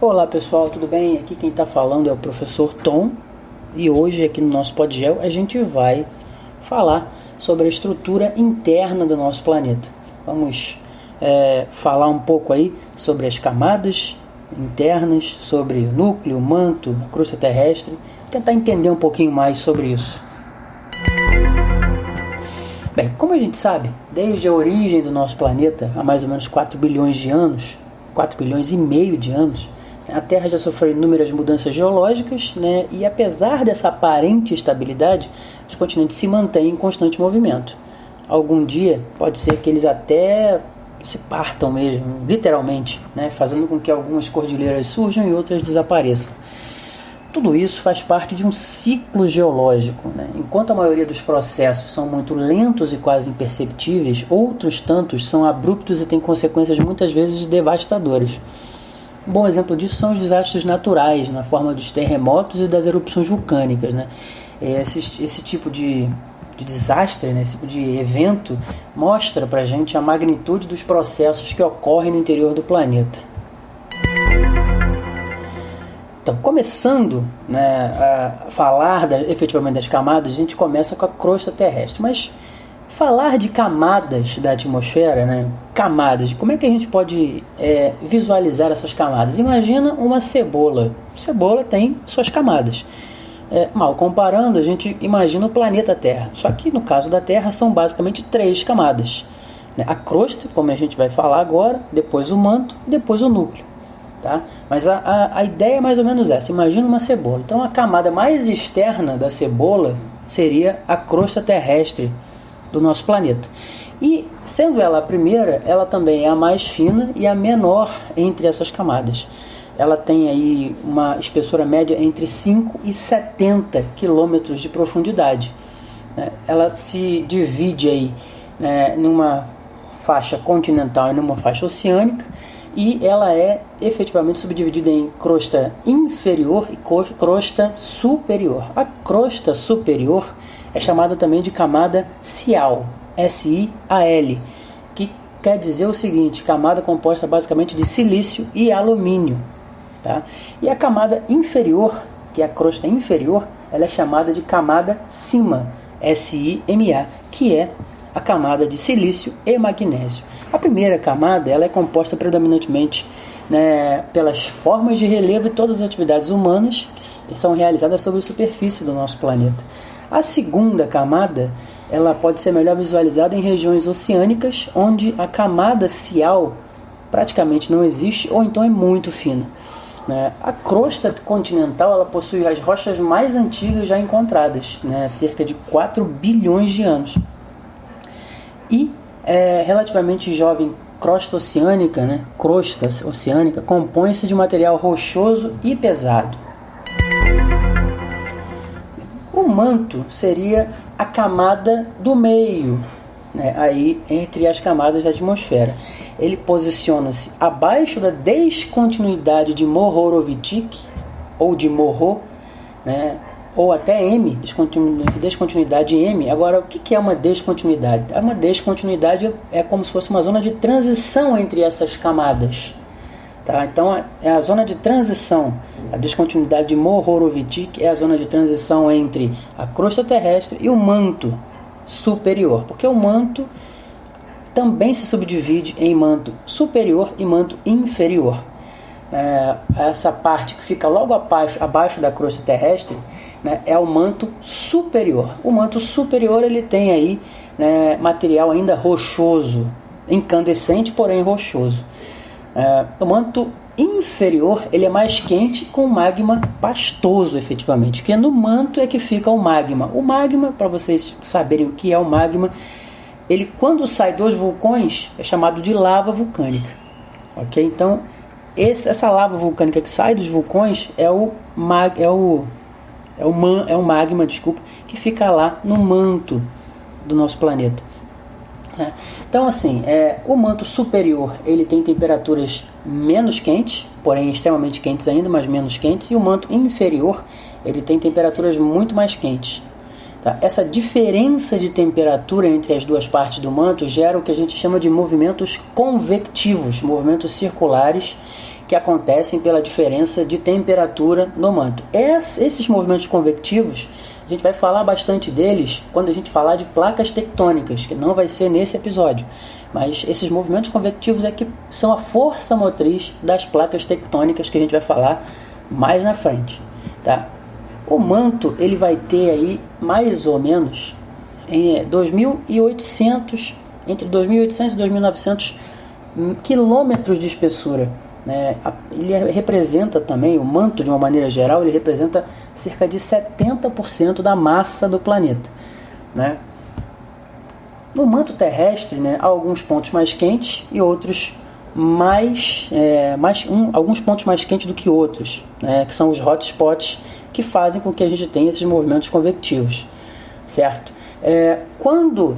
Olá pessoal, tudo bem? Aqui quem está falando é o professor Tom e hoje aqui no nosso PodGel a gente vai falar sobre a estrutura interna do nosso planeta. Vamos falar um pouco aí sobre as camadas internas, sobre o núcleo, o manto, a crosta terrestre, tentar entender um pouquinho mais sobre isso. Bem, como a gente sabe, desde a origem do nosso planeta, há mais ou menos 4 bilhões de anos, 4 bilhões e meio de anos, a Terra já sofreu inúmeras mudanças geológicas, e apesar dessa aparente estabilidade, os continentes se mantêm em constante movimento. Algum dia pode ser que eles até se partam mesmo, literalmente, fazendo com que algumas cordilheiras surjam e outras desapareçam. Tudo isso faz parte de um ciclo geológico. Enquanto a maioria dos processos são muito lentos e quase imperceptíveis, outros tantos são abruptos e têm consequências muitas vezes devastadoras. Um bom exemplo disso são os desastres naturais, na forma dos terremotos e das erupções vulcânicas. Esse tipo de desastre, esse tipo de evento, mostra para a gente a magnitude dos processos que ocorrem no interior do planeta. Então, começando a falar efetivamente das camadas, a gente começa com a crosta terrestre. Mas falar de camadas da atmosfera, camadas, como é que a gente pode visualizar essas camadas? Imagina uma cebola. Cebola tem suas camadas. Mal comparando, a gente imagina o planeta Terra. Só que no caso da Terra são basicamente 3 camadas. A crosta, como a gente vai falar agora, depois o manto e depois o núcleo. Tá? Mas a ideia é mais ou menos essa. Imagina uma cebola. Então a camada mais externa da cebola seria a crosta terrestre do nosso planeta. E sendo ela a primeira, ela também é a mais fina e a menor entre essas camadas. Ela tem aí uma espessura média entre 5 e 70 quilômetros de profundidade. Ela se divide aí numa faixa continental e numa faixa oceânica, e ela é efetivamente subdividida em crosta inferior e crosta superior. A crosta superior é chamada também de camada sial, S-I-A-L, que quer dizer o seguinte: camada composta basicamente de silício e alumínio. Tá? E a camada inferior, que é a crosta inferior, ela é chamada de camada sima, S-I-M-A, que é a camada de silício e magnésio. A primeira camada ela é composta predominantemente pelas formas de relevo e todas as atividades humanas que são realizadas sobre a superfície do nosso planeta. A segunda camada ela pode ser melhor visualizada em regiões oceânicas, onde a camada sial praticamente não existe ou então é muito fina. A crosta continental ela possui as rochas mais antigas já encontradas, cerca de 4 bilhões de anos. E relativamente jovem crosta oceânica, crosta oceânica, compõe-se de material rochoso e pesado. O manto seria a camada do meio, aí entre as camadas da atmosfera. Ele posiciona-se abaixo da descontinuidade de Mohorovičić ou de Moho, ou até M, descontinuidade M. Agora, o que é uma descontinuidade? Uma descontinuidade é como se fosse uma zona de transição entre essas camadas. Tá? Então, é a zona de transição. A descontinuidade de Mohorovičić é a zona de transição entre a crosta terrestre e o manto superior, porque o manto também se subdivide em manto superior e manto inferior. Essa parte que fica logo abaixo da crosta terrestre, é o manto superior. O manto superior ele tem aí material ainda rochoso, incandescente, porém rochoso. O manto inferior ele é mais quente, com magma pastoso efetivamente, porque no manto é que fica o magma. O magma, para vocês saberem o que é o magma, ele quando sai dos vulcões é chamado de lava vulcânica. Ok? Então essa lava vulcânica que sai dos vulcões é o magma, que fica lá no manto do nosso planeta. Então assim, o manto superior ele tem temperaturas menos quentes, porém extremamente quentes ainda, mas menos quentes, e o manto inferior ele tem temperaturas muito mais quentes. Tá? Essa diferença de temperatura entre as duas partes do manto gera o que a gente chama de movimentos convectivos, movimentos circulares, que acontecem pela diferença de temperatura no manto. Esses movimentos convectivos, a gente vai falar bastante deles quando a gente falar de placas tectônicas, que não vai ser nesse episódio. Mas esses movimentos convectivos é que são a força motriz das placas tectônicas que a gente vai falar mais na frente, tá? O manto ele vai ter aí mais ou menos entre 2.800 e 2.900 quilômetros de espessura, né? Ele representa também, o manto de uma maneira geral, ele representa cerca de 70% da massa do planeta, né? No manto terrestre, né, há alguns pontos mais quentes e outros alguns pontos mais quentes do que outros, né, que são os hotspots que fazem com que a gente tenha esses movimentos convectivos, certo? Quando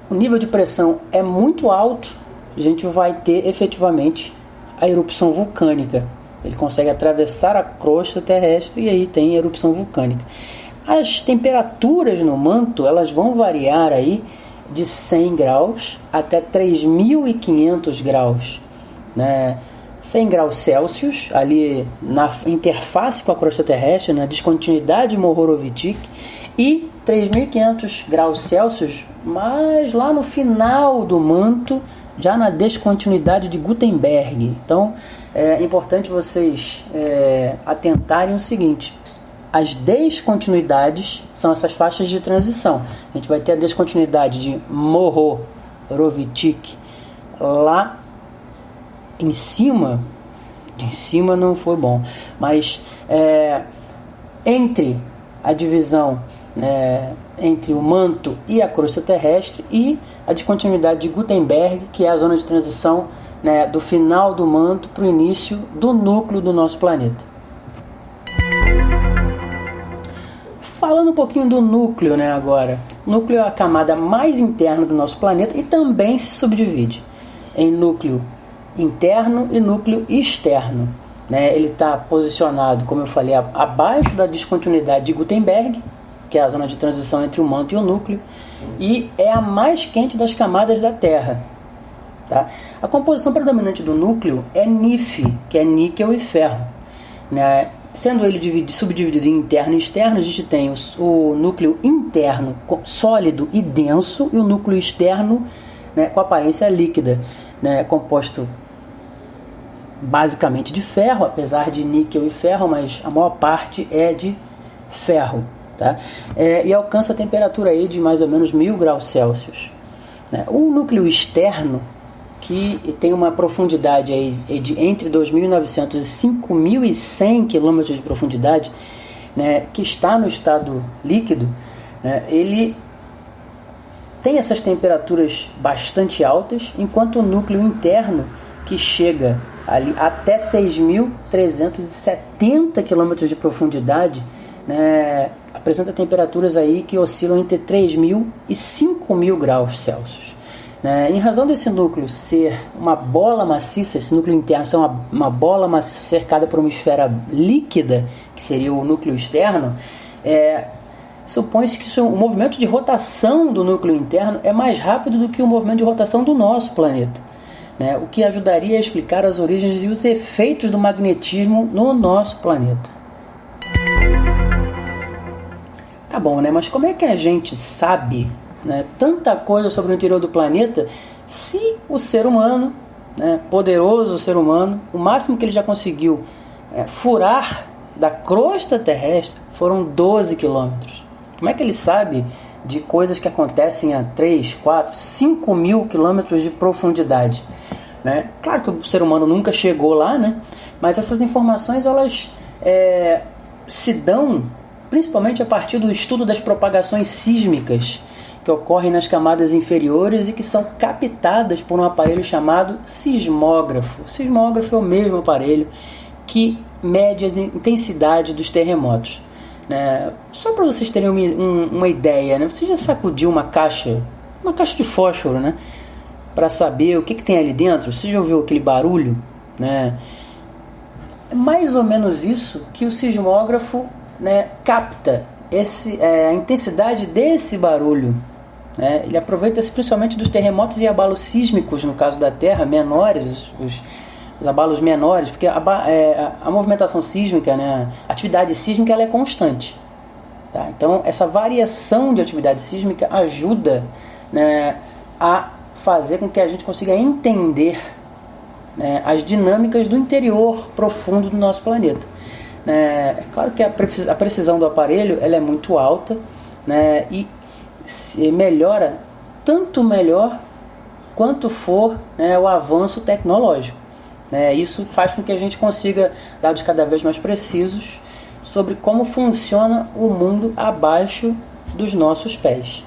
o nível de pressão é muito alto, a gente vai ter efetivamente a erupção vulcânica. Ele consegue atravessar a crosta terrestre e aí tem a erupção vulcânica. As temperaturas no manto elas vão variar aí de 100 graus até 3.500 graus, né? 100 graus Celsius, ali na interface com a crosta terrestre, na descontinuidade Mohorovičić, e 3.500 graus Celsius, mas lá no final do manto, já na descontinuidade de Gutenberg. Então, é importante vocês atentarem o seguinte: as descontinuidades são essas faixas de transição. A gente vai ter a descontinuidade de Mohorovičić lá em cima não foi bom, mas entre a divisão entre o manto e a crosta terrestre, e a descontinuidade de Gutenberg, que é a zona de transição, né, do final do manto para o início do núcleo do nosso planeta. Falando um pouquinho do núcleo, né, agora. O núcleo é a camada mais interna do nosso planeta e também se subdivide em núcleo interno e núcleo externo, né? Ele está posicionado, como eu falei, abaixo da descontinuidade de Gutenberg, que é a zona de transição entre o manto e o núcleo, e é a mais quente das camadas da Terra, tá? A composição predominante do núcleo é NiF, que é níquel e ferro, né? Sendo ele subdividido em interno e externo, a gente tem o núcleo interno sólido e denso e o núcleo externo, né, com aparência líquida, né, composto basicamente de ferro, apesar de níquel e ferro, mas a maior parte é de ferro, tá? E alcança a temperatura aí de mais ou menos 1.000 graus Celsius, né? O núcleo externo, que tem uma profundidade aí de entre 2.900 e 5.100 km de profundidade, né, que está no estado líquido, né, ele tem essas temperaturas bastante altas, enquanto o núcleo interno, que chega ali até 6.370 km de profundidade, né, apresenta temperaturas aí que oscilam entre 3.000 e 5.000 graus Celsius. Em razão desse núcleo ser uma bola maciça, esse núcleo interno ser uma bola maciça cercada por uma esfera líquida, que seria o núcleo externo, supõe-se que o movimento de rotação do núcleo interno é mais rápido do que o movimento de rotação do nosso planeta, né? O que ajudaria a explicar as origens e os efeitos do magnetismo no nosso planeta. Tá bom, né? Mas como é que a gente sabe, né, tanta coisa sobre o interior do planeta, se o ser humano, né, poderoso ser humano, o máximo que ele já conseguiu furar da crosta terrestre foram 12 quilômetros? Como é que ele sabe de coisas que acontecem a 3, 4, 5 mil quilômetros de profundidade, né? Claro que o ser humano nunca chegou lá, né? Mas essas informações elas se dão principalmente a partir do estudo das propagações sísmicas que ocorrem nas camadas inferiores e que são captadas por um aparelho chamado sismógrafo. O sismógrafo é o mesmo aparelho que mede a intensidade dos terremotos, né? Só para vocês terem uma ideia, né? Você já sacudiu uma caixa de fósforo, né, para saber o que tem ali dentro? Você já ouviu aquele barulho, né? É mais ou menos isso que o sismógrafo, né, capta a intensidade desse barulho, né? Ele aproveita-se principalmente dos terremotos e abalos sísmicos, no caso da Terra, menores, os abalos menores, porque a movimentação sísmica, né, a atividade sísmica ela é constante. Tá? Então, essa variação de atividade sísmica ajuda, né, a fazer com que a gente consiga entender, né, as dinâmicas do interior profundo do nosso planeta. É claro que a precisão do aparelho ela é muito alta, né, e melhora tanto melhor quanto for, né, o avanço tecnológico. Isso faz com que a gente consiga dados cada vez mais precisos sobre como funciona o mundo abaixo dos nossos pés.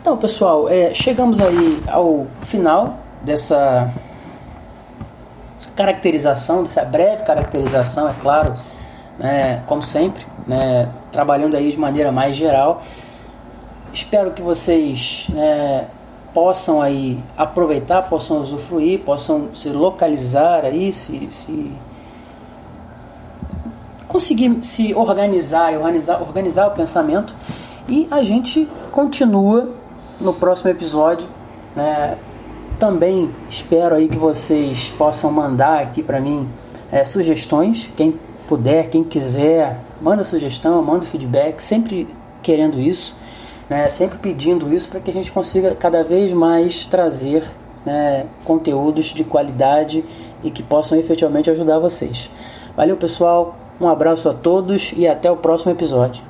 Então, pessoal, chegamos aí ao final dessa caracterização, dessa breve caracterização, é claro, né, como sempre, né, trabalhando aí de maneira mais geral. Espero que vocês, né, possam aí aproveitar, possam usufruir, possam se localizar aí, conseguir se organizar o pensamento, e a gente continua no próximo episódio, né? Também espero aí que vocês possam mandar aqui para mim sugestões, quem puder, quem quiser, manda sugestão, manda feedback, sempre querendo isso, né? Sempre pedindo isso para que a gente consiga cada vez mais trazer, né, conteúdos de qualidade e que possam efetivamente ajudar vocês. Valeu, pessoal, um abraço a todos e até o próximo episódio.